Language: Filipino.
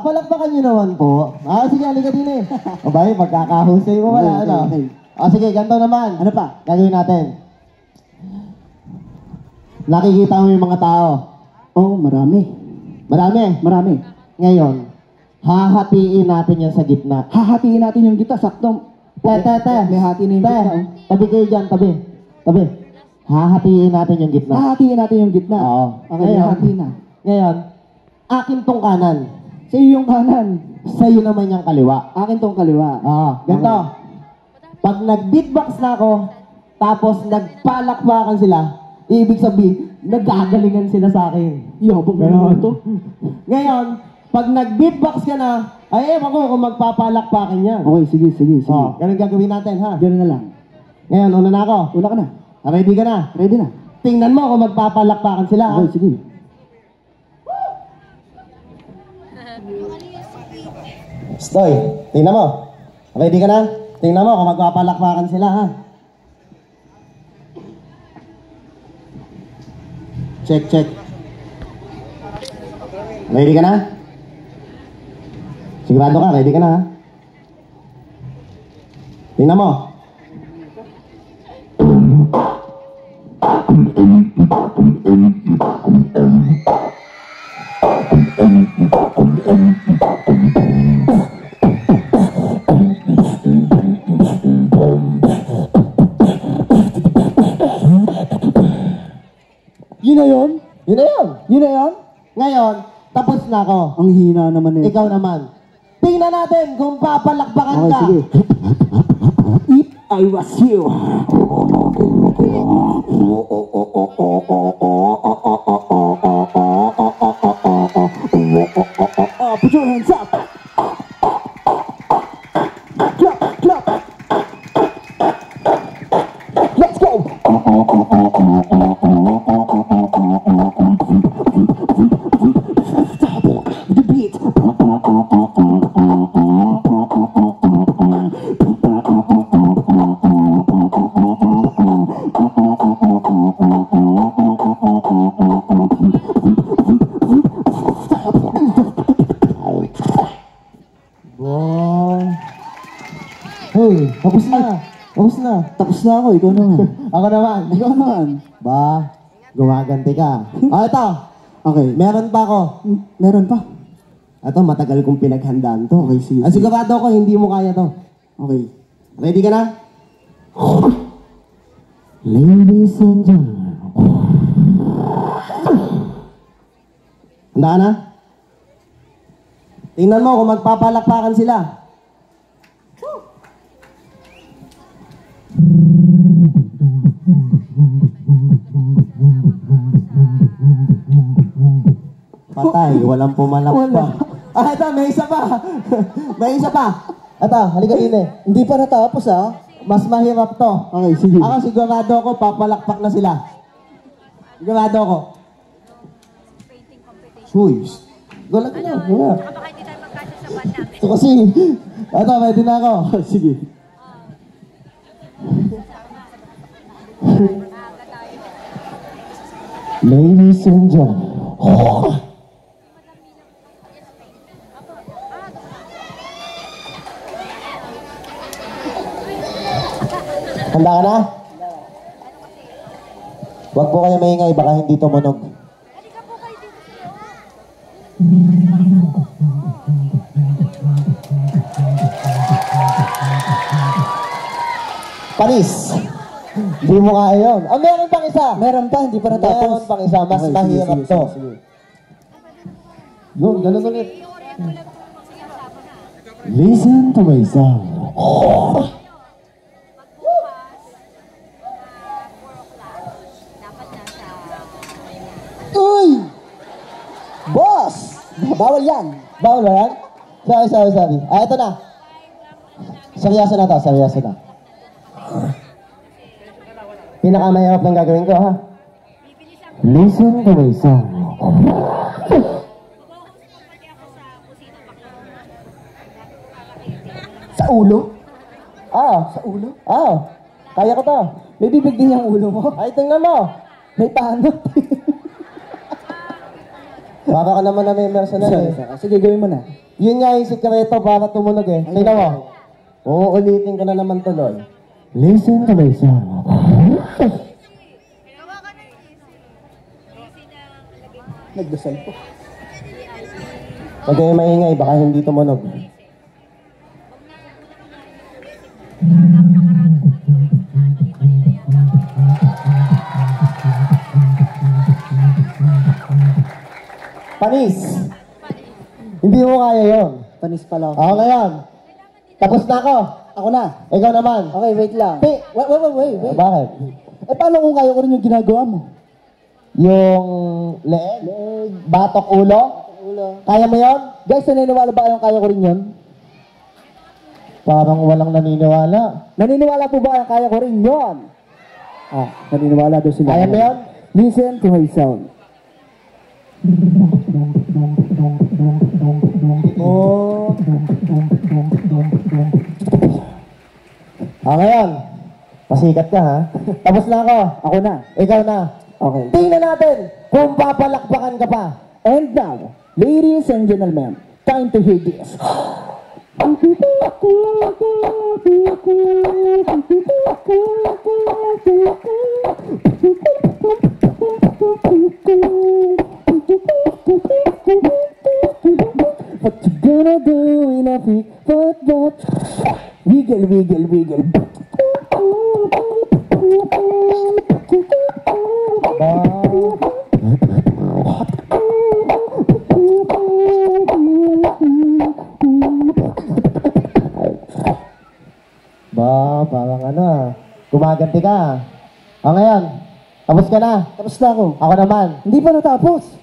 Palakpakan nyo naman po. Sige, halika din eh. Abay, magkakahusay mo wala, ano? Sige, ganito naman. Ano pa? Gagawin natin. Nakikita mo yung mga tao. Oh, marami. Marami. Marami. Ngayon, hahatiin natin yan sa gitna. Hahatiin natin yung gitna, sakto. Te. May hati na yung gitna. Oh. Tabi kayo dyan, tabi. Hahatiin natin yung gitna. Hahatiin natin yung gitna. Oo. Okay, hati na. Ngayon, akin tong kanan. Sa iyo yung kanan. Sa'yo naman yung kaliwa. Akin tong kaliwa. Ganito. Pag nag-beatbox na ako, tapos nagpalakpakan sila, ibig sabihin, nagagalingan sila sa akin. Yabang naman to. Ngayon, pag nag-beatbox ka na, ay ewan ko kung magpapalakpakan yan. Okay, sige. Ganun gagawin natin, ha? Ganun na lang. Ngayon, una na ako. Una ka na. Ready ka na? Ready na. Tingnan mo kung magpapalakpakan sila, ha? Okay, sige. Stoy, tingnan mo. Ready ka na? Tingnan mo kung magpapalakpakan sila, ha? Check. Ready ka na? Sigurado ka, ready ka na, ha? Tingnan mo. Yun na yun? Yun na yun. Yun na yun? Ngayon, tapos na ako. Ang hina naman eh. Ikaw naman. Tingnan natin kung papalakpakan Okay, ka. sige. If I was you. Put your hands up. Clap. Let's go. The beat. Hoy, tapos na. Tapos na ako, ikaw naman. Ako naman. Ikaw naman. Ba, gumaganti ka. Ito. Okay. Meron pa ako. Meron pa. Ito, matagal kong pinaghandaan to. Okay, sige. Sigurado ko, hindi mo kaya to. Okay. Ready ka na? Ladies and gentlemen. Handa ka na? Tingnan mo kung magpapalakpakan sila. Patay, walang pumalakpak. Ito, may isa pa. Ito, halika din eh. Hindi pa natapos ah. Mas mahirap to. Okay, sige. Ako sigurado ako, papalakpak na sila. Sigurado ako. Huy, galag na. Baka hindi tayo magkasya sa band namin. Ito kasi, ito, ready na ako. Sige. Ladies and gentlemen. Handa ka na? Huwag po kayo maingay, baka hindi tumunog. Halika po kayo dito sa iyo. Panis! Hindi mo kaya yun. Meron pang isa! Meron pa, hindi pa natapos. Meron pang isa, mas Okay, mahirap sige, to. sige. Yun, ganun ulit. Listen to my song. Magbukas, mga 4 o'clock. Dapat nasa... Uy! Boss! Bawal yan. Bawal ba yan? Sorry. Ah, ito na. Seryoso na to, seryoso na. Pinakamahirap ng gagawin ko, ha? Listen to my song. Sa ulo? Sa ulo? Kaya ko to. May bibig din yung ulo mo? Ay, tingnan mo. May panot. Baka ka naman na may mercenary. Sige, gawin mo na. Yun nga yung sikreto para tumunog eh. Tingnan mo. Uulitin ko na naman tuloy. Listen to my song. Gawa ka na easy. Easy na lagay mo. Nagdasal po. Huwag kayo maingay, baka hindi tumunog. Panis! Hindi mo kaya yun. Panis pala. Ako ngayon. Tapos na ako. Ako na. Ikaw naman. Okay, wait lang. Wait. Bakit? Eh, paano kung kaya ko rin yung ginagawa mo? Yung leeg? Batok ulo? Ulo. Kaya mo yun? Guys, naniniwala ba kayong kaya ko rin yun? Parang walang naniniwala. Naniniwala po ba kayong kaya ko rin yun? Naniniwala daw sila. Kaya mo yun? Listen to my sound. Oh. Ngayon. Pasikat ka, ha? Tapos na ako. Ako na. Ikaw na. Okay. Tingnan natin kung papalakpakan ka pa. And now, ladies and gentlemen, time to hear this. What you gonna do in a big what? Wiggle. Parang gumaganti ka. Ngayon, tapos ka na. Tapos na ako. Ako naman. Hindi pa natapos.